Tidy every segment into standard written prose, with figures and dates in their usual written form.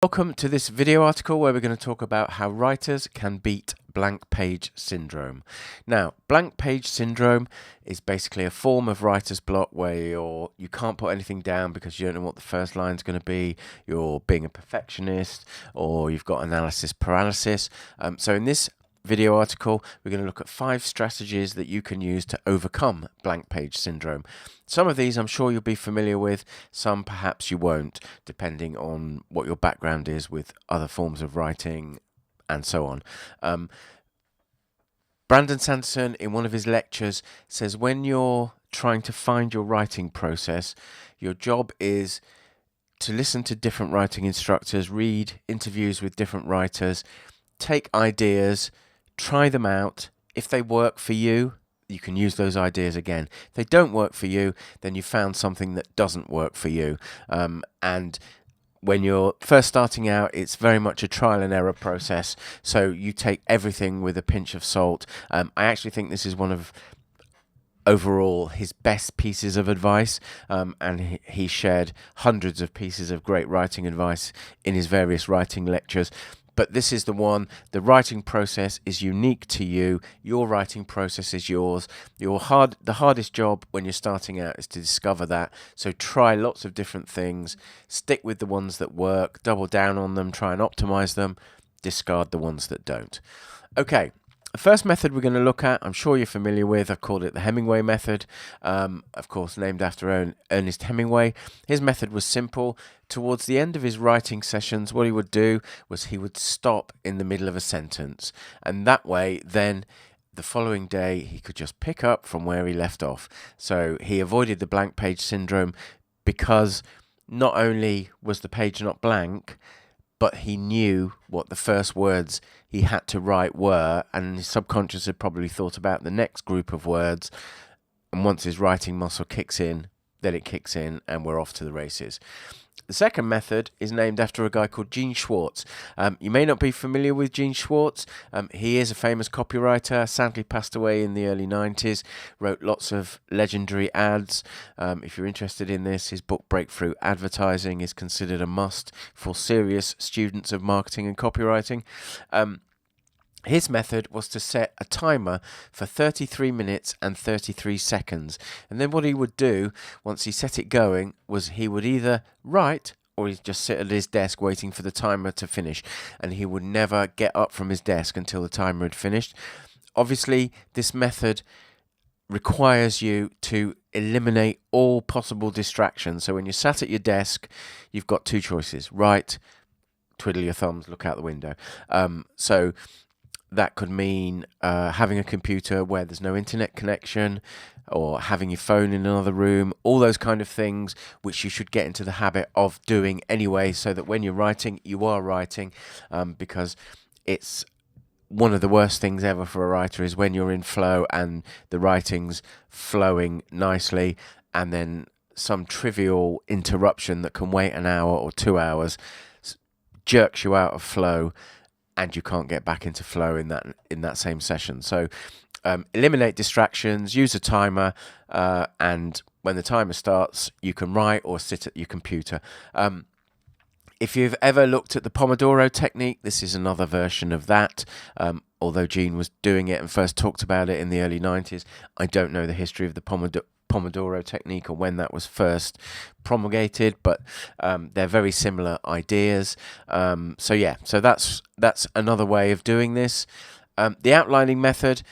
Welcome to this video article where we're going to talk about how writers can beat blank page syndrome. Now, blank page syndrome is basically a form of writer's block where you can't put anything down because you don't know what the first line is going to be, you're being a perfectionist, or you've got analysis paralysis. So in this video article, we're going to look at 5 strategies that you can use to overcome blank page syndrome. Some of these I'm sure you'll be familiar with, some perhaps you won't, depending on what your background is with other forms of writing and so on. Brandon Sanderson, in one of his lectures, says when you're trying to find your writing process, your job is to listen to different writing instructors, read interviews with different writers, take ideas, try them out. If they work for you, you can use those ideas again. If they don't work for you, then you found something that doesn't work for you. And when you're first starting out, it's very much a trial and error process. So you take everything with a pinch of salt. I actually think this is one of overall his best pieces of advice, and he shared hundreds of pieces of great writing advice in his various writing lectures. But this is the one. The writing process is unique to you. Your writing process is yours. The hardest job when you're starting out is to discover that. So try lots of different things. Stick with the ones that work. Double down on them. Try and optimize them. Discard the ones that don't. Okay. The first method we're going to look at, I'm sure you're familiar with. I've called it the Hemingway method, of course named after Ernest Hemingway. His method was simple. Towards the end of his writing sessions, what he would do was he would stop in the middle of a sentence, and that way then the following day he could just pick up from where he left off. So he avoided the blank page syndrome because not only was the page not blank, but he knew what the first words he had to write were, and his subconscious had probably thought about the next group of words. And once his writing muscle kicks in, then it kicks in and we're off to the races. The second method is named after a guy called Gene Schwartz. You may not be familiar with Gene Schwartz. He is a famous copywriter, sadly passed away in the early 90s, wrote lots of legendary ads. If you're interested in this, his book Breakthrough Advertising is considered a must for serious students of marketing and copywriting. His method was to set a timer for 33 minutes and 33 seconds. And then what he would do, once he set it going, was he would either write or he'd just sit at his desk waiting for the timer to finish. And he would never get up from his desk until the timer had finished. Obviously, this method requires you to eliminate all possible distractions. So when you're sat at your desk, you've got 2 choices. Write, twiddle your thumbs, look out the window. So that could mean having a computer where there's no internet connection, or having your phone in another room, all those kind of things which you should get into the habit of doing anyway, so that when you're writing, you are writing, because it's one of the worst things ever for a writer is when you're in flow and the writing's flowing nicely and then some trivial interruption that can wait an hour or 2 hours jerks you out of flow, and you can't get back into flow in that same session. So eliminate distractions, use a timer, and when the timer starts, you can write or sit at your computer. If you've ever looked at the Pomodoro technique, this is another version of that. Although Gene was doing it and first talked about it in the early 90s, I don't know the history of the Pomodoro technique or when that was first promulgated, but they're very similar ideas. So that's another way of doing this. The outlining method,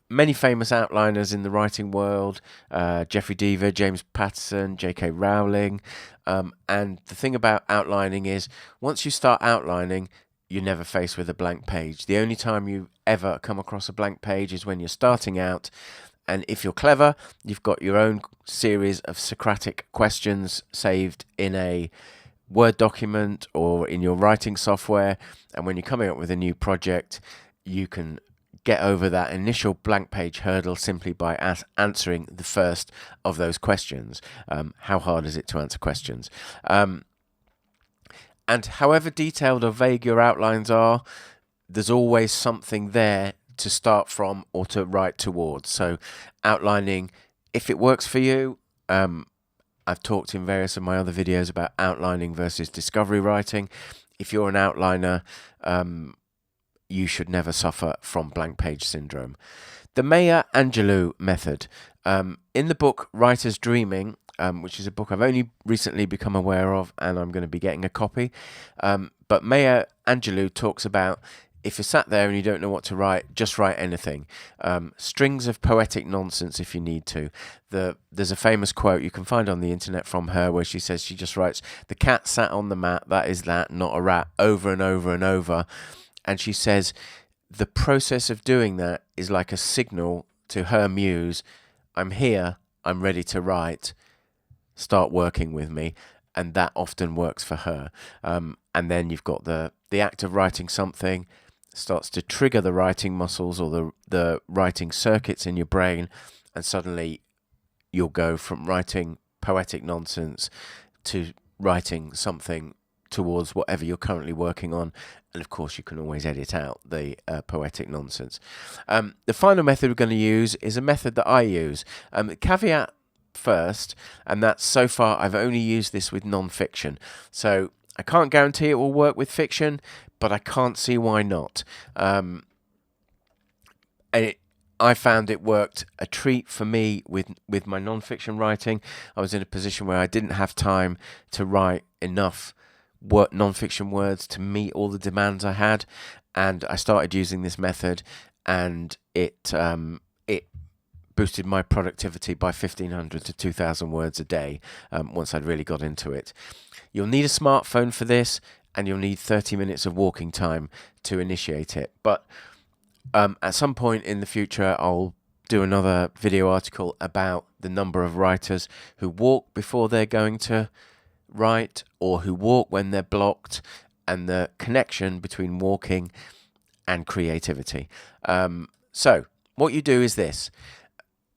many famous outliners in the writing world, Jeffrey Deaver, James Patterson, J.K. Rowling, and the thing about outlining is once you start outlining, you're never faced with a blank page. The only time you ever come across a blank page is when you're starting out. And if you're clever, you've got your own series of Socratic questions saved in a Word document or in your writing software. And when you're coming up with a new project, you can get over that initial blank page hurdle simply by answering the first of those questions. How hard is it to answer questions? And however detailed or vague your outlines are, there's always something there to start from or to write towards. So outlining, if it works for you, I've talked in various of my other videos about outlining versus discovery writing. if you're an outliner, you should never suffer from blank page syndrome. The Maya Angelou method. In the book Writer's Dreaming, which is a book I've only recently become aware of, and I'm going to be getting a copy. But Maya Angelou talks about, if you're sat there and you don't know what to write, just write anything. Strings of poetic nonsense if you need to. There's a famous quote you can find on the internet from her where she says she just writes, "The cat sat on the mat, that is that, not a rat," over and over and over. And she says the process of doing that is like a signal to her muse, "I'm here, I'm ready to write, start working with me." And that often works for her. And then you've got the act of writing something starts to trigger the writing muscles or the writing circuits in your brain, and suddenly you'll go from writing poetic nonsense to writing something towards whatever you're currently working on. And of course you can always edit out the poetic nonsense. The final method we're going to use is a method that I use. Caveat first, and that's, so far I've only used this with non-fiction, so I can't guarantee it will work with fiction, but I can't see why not. And I found it worked a treat for me with my non-fiction writing. I was in a position where I didn't have time to write enough non-fiction words to meet all the demands I had, and I started using this method, and it boosted my productivity by 1,500 to 2,000 words a day once I'd really got into it. You'll need a smartphone for this, and you'll need 30 minutes of walking time to initiate it. But at some point in the future, I'll do another video article about the number of writers who walk before they're going to write, or who walk when they're blocked, and the connection between walking and creativity. So what you do is this.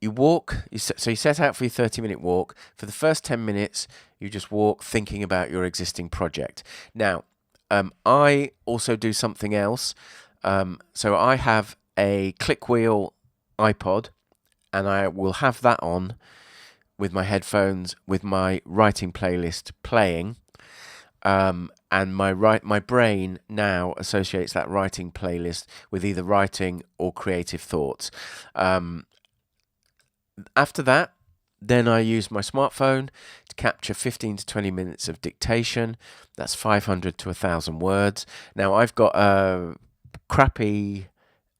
You walk, so you set out for your 30-minute walk. For the first 10 minutes, you just walk thinking about your existing project. Now, I also do something else. So I have a click wheel iPod, and I will have that on with my headphones, with my writing playlist playing. And my brain now associates that writing playlist with either writing or creative thoughts. After that, then I use my smartphone to capture 15 to 20 minutes of dictation. That's 500 to 1,000 words. Now, I've got a crappy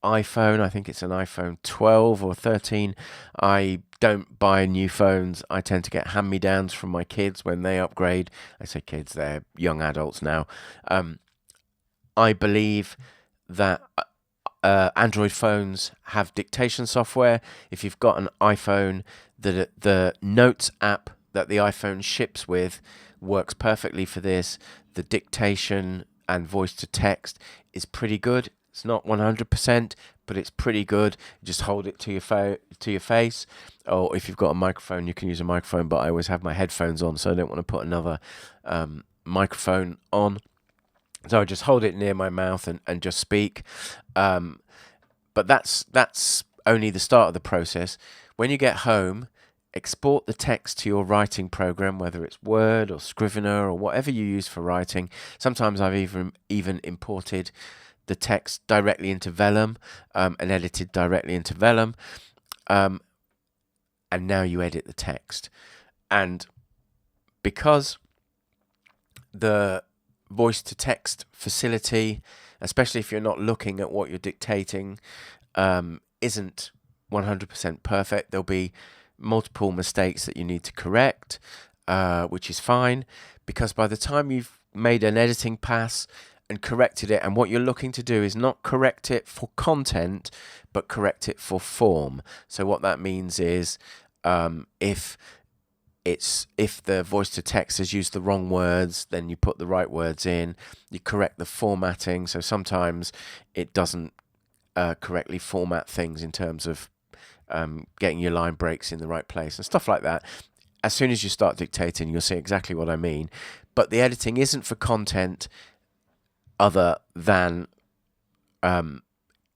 iPhone. I think it's an iPhone 12 or 13. I don't buy new phones. I tend to get hand-me-downs from my kids when they upgrade. I say kids, they're young adults now. I believe that Android phones have dictation software. If you've got an iPhone, the Notes app that the iPhone ships with works perfectly for this. The dictation and voice to text is pretty good. It's not 100%, but it's pretty good. Just hold it to your face, or if you've got a microphone, you can use a microphone. But I always have my headphones on, so I don't want to put another microphone on. So I just hold it near my mouth and just speak. But that's only the start of the process. When you get home, export the text to your writing program, whether it's Word or Scrivener or whatever you use for writing. Sometimes I've even imported the text directly into Vellum and edited directly into Vellum. And now you edit the text. And because the voice-to-text facility, especially if you're not looking at what you're dictating, isn't 100% perfect. There'll be multiple mistakes that you need to correct, which is fine, because by the time you've made an editing pass and corrected it, and what you're looking to do is not correct it for content, but correct it for form. So what that means is if the voice to text has used the wrong words, then you put the right words in. You correct the formatting. So sometimes it doesn't correctly format things in terms of getting your line breaks in the right place and stuff like that. As soon as you start dictating, you'll see exactly what I mean. But the editing isn't for content other than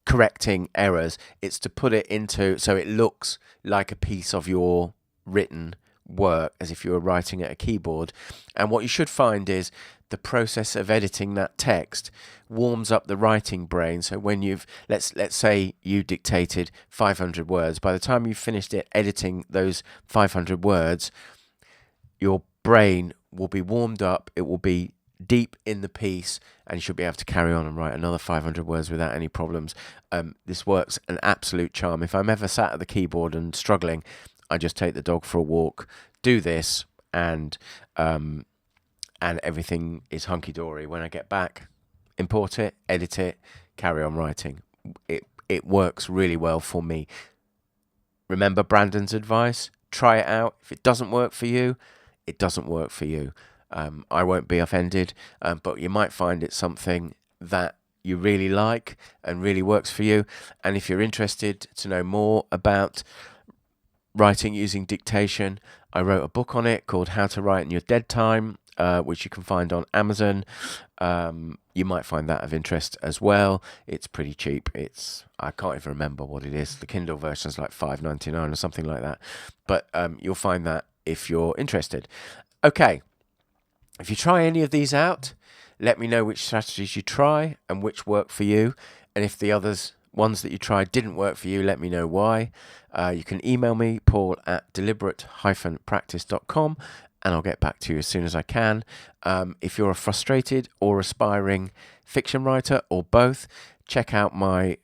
correcting errors. It's to put it into so it looks like a piece of your written work as if you were writing at a keyboard. And what you should find is the process of editing that text warms up the writing brain. So when you've, let's say you dictated 500 words, by the time you've finished editing those 500 words, your brain will be warmed up, it will be deep in the piece, and you should be able to carry on and write another 500 words without any problems. This works an absolute charm. If I'm ever sat at the keyboard and struggling, I just take the dog for a walk, do this, and everything is hunky-dory. When I get back, import it, edit it, carry on writing. It works really well for me. Remember Brandon's advice? Try it out. If it doesn't work for you, it doesn't work for you. I won't be offended, but you might find it's something that you really like and really works for you. And if you're interested to know more about writing using dictation, I wrote a book on it called How to Write in Your Dead Time, which you can find on Amazon. You might find that of interest as well. It's pretty cheap. I can't even remember what it is. The Kindle version is like $5.99 or something like that. But you'll find that if you're interested. Okay. If you try any of these out, let me know which strategies you try and which work for you. And if the ones that you tried didn't work for you, let me know why. You can email me, paul@deliberate-practice.com, and I'll get back to you as soon as I can. If you're a frustrated or aspiring fiction writer or both, check out my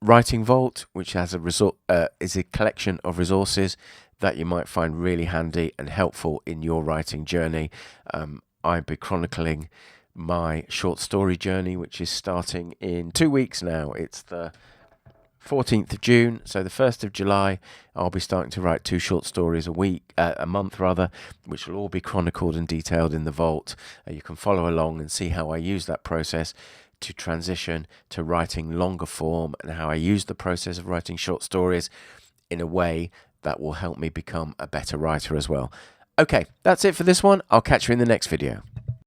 Writing Vault, which has is a collection of resources that you might find really handy and helpful in your writing journey. I'll be chronicling my short story journey, which is starting in 2 weeks now. It's the 14th of June, so the 1st of July, I'll be starting to write 2 short stories a month, which will all be chronicled and detailed in the vault. You can follow along and see how I use that process to transition to writing longer form, and how I use the process of writing short stories in a way that will help me become a better writer as well. Okay, that's it for this one. I'll catch you in the next video.